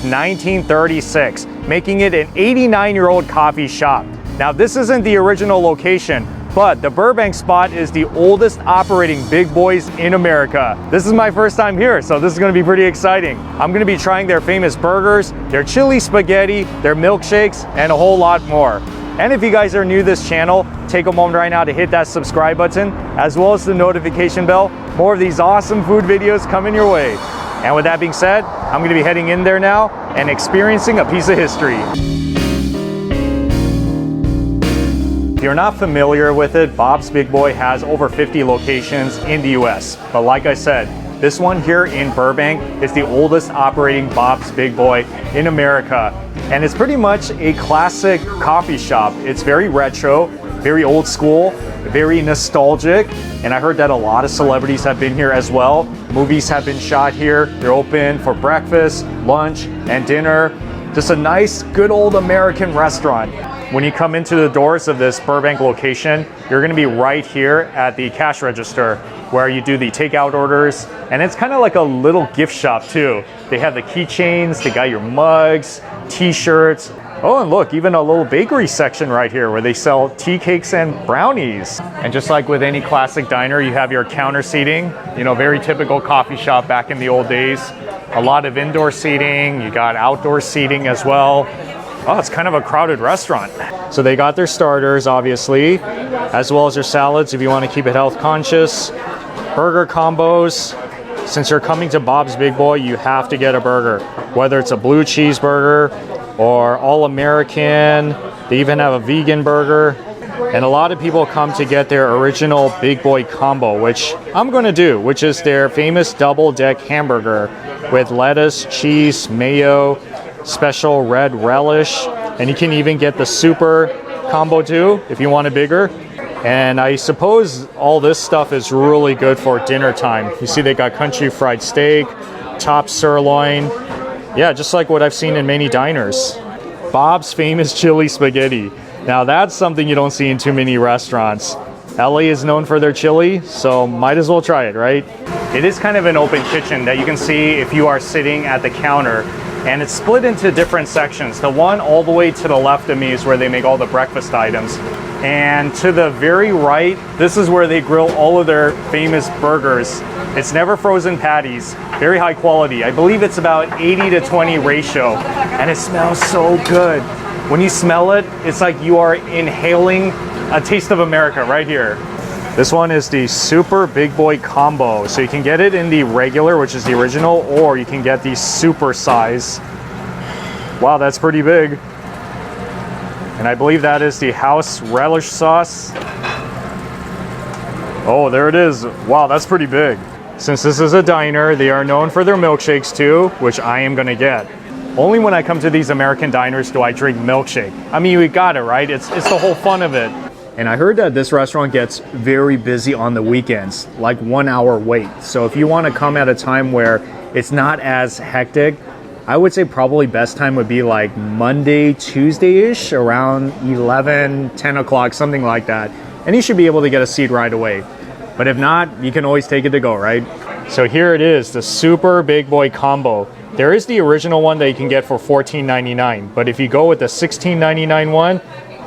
since 1936, making it an 89-year-old coffee shop. Now, this isn't the original location, but the Burbank spot is the oldest operating Big Boys in America. This is my first time here, so this is gonna be pretty exciting. I'm gonna be trying their famous burgers, their chili spaghetti, their milkshakes, and a whole lot more. And if you guys are new to this channel, take a moment right now to hit that subscribe button, as well as the notification bell. More of these awesome food videos coming your way. And with that being said, I'm gonna be heading in there now and experiencing a piece of history. If you're not familiar with it, Bob's Big Boy has over 50 locations in the US. But like I said, this one here in Burbank is the oldest operating Bob's Big Boy in America. And it's pretty much a classic coffee shop. It's very retro, very old school, very nostalgic. And I heard that a lot of celebrities have been here as well. Movies have been shot here. They're open for breakfast, lunch, and dinner. Just a nice, good old American restaurant. When you come into the doors of this Burbank location, you're gonna be right here at the cash register where you do the takeout orders. And it's kind of like a little gift shop too. They have the keychains, they got your mugs, t-shirts. Oh, and look, even a little bakery section right here where they sell tea cakes and brownies. And just like with any classic diner, you have your counter seating, you know, very typical coffee shop back in the old days. A lot of indoor seating, you got outdoor seating as well. Oh, it's kind of a crowded restaurant. So they got their starters, obviously, as well as their salads if you want to keep it health conscious. Burger combos. Since you're coming to Bob's Big Boy, you have to get a burger. Whether it's a blue cheeseburger or all-American, they even have a vegan burger. And a lot of people come to get their original Big Boy combo, which I'm gonna do, which is their famous double-deck hamburger with lettuce, cheese, mayo, special red relish, and you can even get the super combo too if you want it bigger. And I suppose all this stuff is really good for dinner time. You see they got country fried steak, top sirloin. Yeah, just like what I've seen in many diners. Bob's famous chili spaghetti. Now that's something you don't see in too many restaurants. LA is known for their chili, so might as well try it, right? It is kind of an open kitchen that you can see if you are sitting at the counter. And it's split into different sections. The one all the way to the left of me is where they make all the breakfast items. And to the very right, this is where they grill all of their famous burgers. It's never frozen patties, very high quality. I believe it's about 80-20 ratio, and it smells so good. When you smell it, it's like you are inhaling a taste of America right here. This one is the Super Big Boy Combo. So you can get it in the regular, which is the original, or you can get the super size. Wow, that's pretty big. And I believe that is the house relish sauce. Oh, there it is. Wow, that's pretty big. Since this is a diner, they are known for their milkshakes too, which I am gonna get. Only when I come to these American diners do I drink milkshake. I mean, we got it, right? It's the whole fun of it. And I heard that this restaurant gets very busy on the weekends, like 1 hour wait. So if you want to come at a time where it's not as hectic, I would say probably best time would be like Monday, Tuesday-ish, around 11, 10 o'clock, something like that. And you should be able to get a seat right away. But if not, you can always take it to go, right? So here it is, the Super Big Boy Combo. There is the original one that you can get for $14.99. But if you go with the $16.99 one,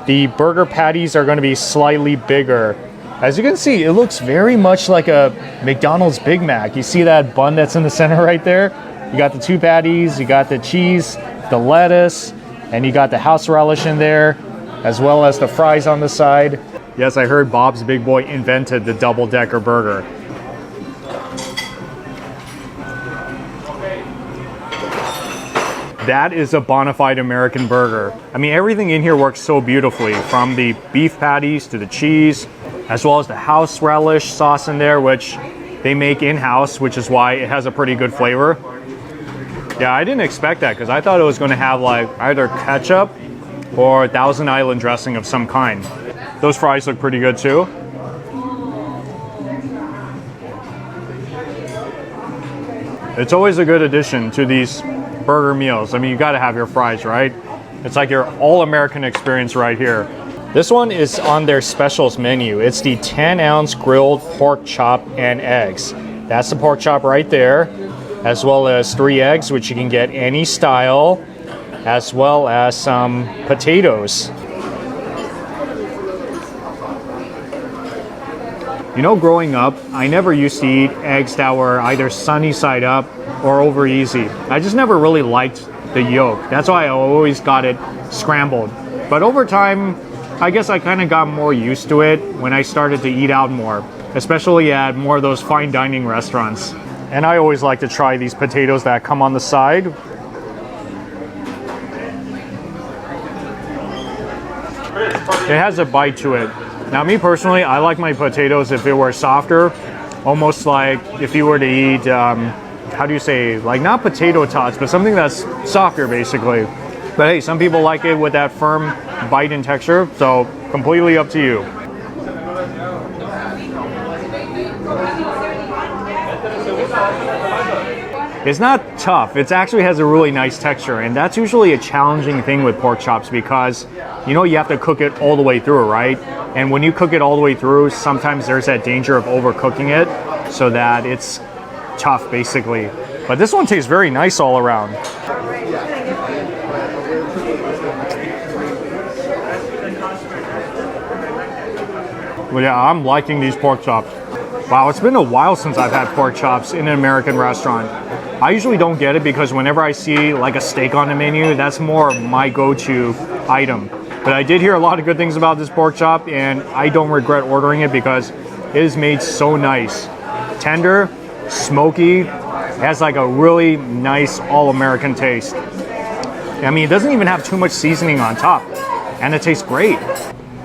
the burger patties are going to be slightly bigger. As you can see, it looks very much like a McDonald's Big Mac. You see that bun that's in the center right there? You got the two patties, you got the cheese, the lettuce, and you got the house relish in there, as well as the fries on the side. Yes, I heard Bob's Big Boy invented the double-decker burger. That is a bona fide American burger. I mean, everything in here works so beautifully, from the beef patties to the cheese, as well as the house relish sauce in there, which they make in-house, which is why it has a pretty good flavor. Yeah, I didn't expect that because I thought it was going to have like either ketchup or Thousand Island dressing of some kind. Those fries look pretty good too. It's always a good addition to these burger meals. I mean, you got to have your fries, right? It's like your all-American experience right here. This one is on their specials menu. It's the 10-ounce grilled pork chop and eggs. That's the pork chop right there. as well as 3 eggs, which you can get any style, as well as some potatoes. You know, growing up, I never used to eat eggs that were either sunny side up or over easy. I just never really liked the yolk. That's why I always got it scrambled. But over time, I guess I kind of got more used to it when I started to eat out more, especially at more of those fine dining restaurants. And I always like to try these potatoes that come on the side. It has a bite to it. Now, me personally, I like my potatoes if it were softer, almost like if you were to eat, how do you say, like not potato tots, but something that's softer basically. But hey, some people like it with that firm bite and texture, so completely up to you. It's not tough. It actually has a really nice texture, and that's usually a challenging thing with pork chops because, you know, you have to cook it all the way through, right? And when you cook it all the way through, sometimes there's that danger of overcooking it so that it's tough, basically. But this one tastes very nice all around. Well, yeah, I'm liking these pork chops. Wow, it's been a while since I've had pork chops in an American restaurant. I usually don't get it because whenever I see like a steak on the menu, that's more of my go-to item. But I did hear a lot of good things about this pork chop, and I don't regret ordering it because it is made so nice. Tender, smoky, it has like a really nice all-American taste. I mean, it doesn't even have too much seasoning on top, and it tastes great.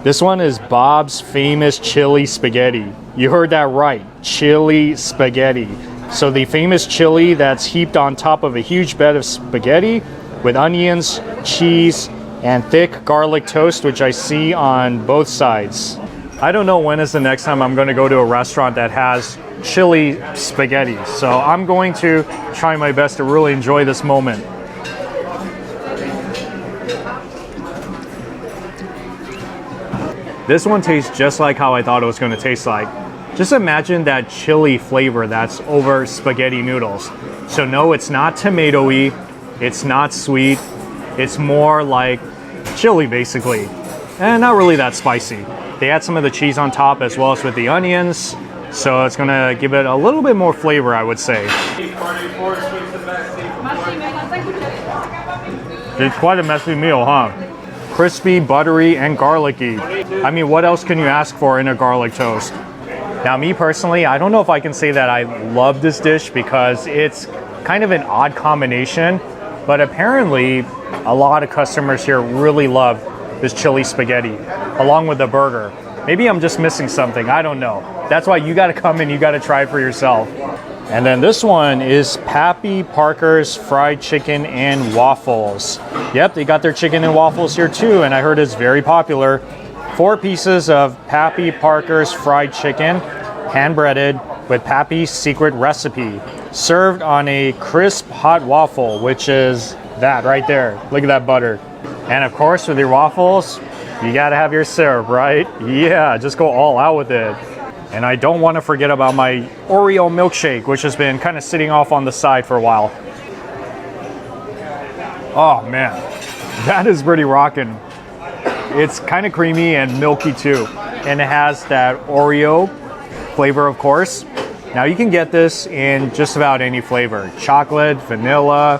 This one is Bob's famous chili spaghetti. You heard that right, chili spaghetti. So the famous chili that's heaped on top of a huge bed of spaghetti with onions, cheese, and thick garlic toast, which I see on both sides. I don't know when is the next time I'm going to go to a restaurant that has chili spaghetti. So I'm going to try my best to really enjoy this moment. This one tastes just like how I thought it was going to taste like. Just imagine that chili flavor that's over spaghetti noodles. So no, it's not tomato-y, it's not sweet, it's more like chili basically, and not really that spicy. They add some of the cheese on top as well as with the onions, so it's gonna give it a little bit more flavor, I would say. It's quite a messy meal, huh? Crispy, buttery, and garlicky. I mean, what else can you ask for in a garlic toast? Now, me personally, I don't know if I can say that I love this dish because it's kind of an odd combination, but apparently a lot of customers here really love this chili spaghetti along with the burger. Maybe I'm just missing something, I don't know. That's why you gotta come and you gotta try it for yourself. And then this one is Pappy Parker's fried chicken and waffles. Yep, they got their chicken and waffles here too, and I heard it's very popular. 4 pieces of Pappy Parker's fried chicken, hand-breaded with Pappy's secret recipe, served on a crisp hot waffle, which is that right there. Look at that butter. And of course, with your waffles, you gotta have your syrup, right? Yeah, just go all out with it. And I don't want to forget about my Oreo milkshake, which has been kind of sitting off on the side for a while. Oh man, that is pretty rocking. It's kind of creamy and milky too. And it has that Oreo flavor, of course. Now you can get this in just about any flavor. Chocolate, vanilla,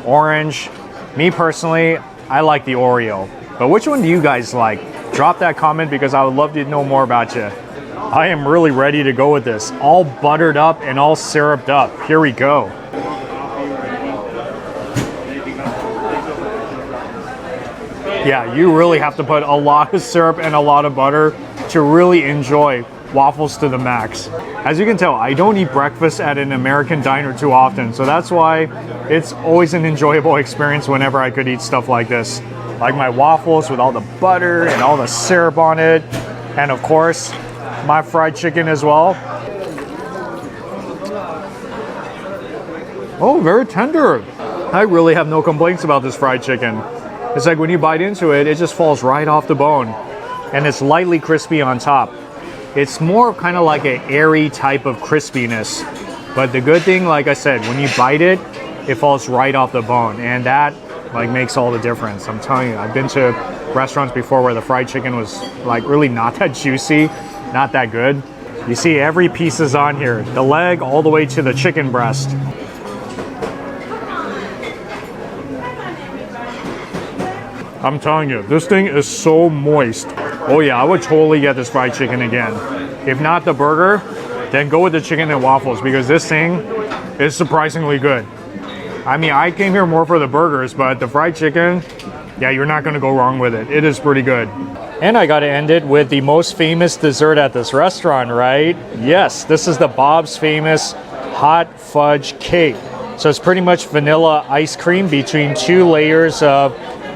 orange. Me personally, I like the Oreo. But which one do you guys like? Drop that comment because I would love to know more about you. I am really ready to go with this. All buttered up and all syruped up. Here we go. Yeah, you really have to put a lot of syrup and a lot of butter to really enjoy waffles to the max. As you can tell, I don't eat breakfast at an American diner too often, so that's why it's always an enjoyable experience whenever I could eat stuff like this. Like my waffles with all the butter and all the syrup on it, and of course, my fried chicken as well. Oh, very tender. I really have no complaints about this fried chicken. It's like when you bite into it, it just falls right off the bone. And it's lightly crispy on top. It's more kind of like an airy type of crispiness. But the good thing, like I said, when you bite it, it falls right off the bone, and that like makes all the difference. I'm telling you, I've been to restaurants before where the fried chicken was like really not that juicy, not that good. You see every piece is on here, the leg all the way to the chicken breast. I'm telling you, this thing is so moist. Oh yeah, I would totally get this fried chicken again. If not the burger, then go with the chicken and waffles, because this thing is surprisingly good. I mean, I came here more for the burgers, but the fried chicken, yeah, you're not gonna go wrong with it. It is pretty good. And I gotta end it with the most famous dessert at this restaurant, right? Yes, this is the Bob's famous hot fudge cake. So it's pretty much vanilla ice cream between 2 layers of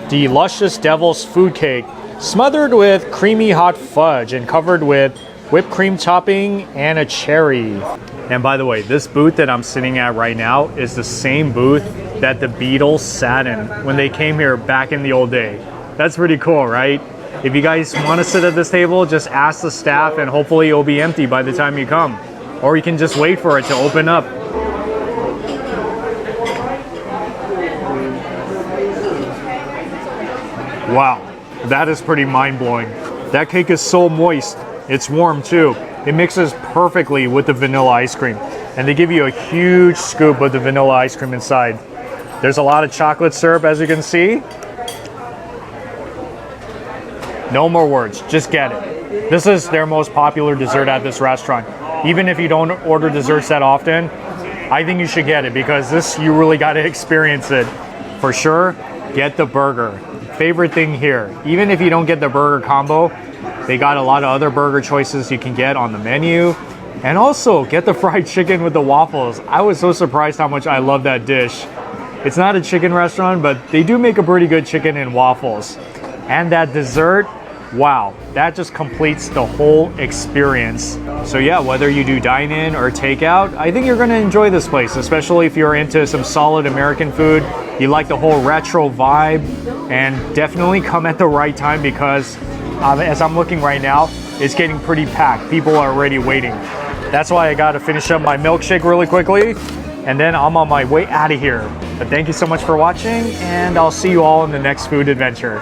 the luscious devil's food cake, smothered with creamy hot fudge and covered with whipped cream topping and a cherry. And by the way, this booth that I'm sitting at right now is the same booth that the Beatles sat in when they came here back in the old day. That's pretty cool, right? If you guys want to sit at this table, just ask the staff and hopefully it'll be empty by the time you come. Or you can just wait for it to open up. Wow, that is pretty mind-blowing. That cake is so moist. It's warm too. It mixes perfectly with the vanilla ice cream. And they give you a huge scoop of the vanilla ice cream inside. There's a lot of chocolate syrup, as you can see. No more words, just get it. This is their most popular dessert at this restaurant. Even if you don't order desserts that often, I think you should get it, because this, you really got to experience it. For sure, get the burger. Favorite thing here, even if you don't get the burger combo, they got a lot of other burger choices you can get on the menu. And also get the fried chicken with the waffles. I was so surprised how much I love that dish. It's not a chicken restaurant, but they do make a pretty good chicken and waffles. And that dessert, wow, that just completes the whole experience. So yeah, whether you do dine-in or takeout, I think you're gonna enjoy this place, especially if you're into some solid American food, you like the whole retro vibe, and definitely come at the right time, because as I'm looking right now, it's getting pretty packed. People are already waiting. That's why I gotta finish up my milkshake really quickly, and then I'm on my way out of here. But thank you so much for watching, and I'll see you all in the next food adventure.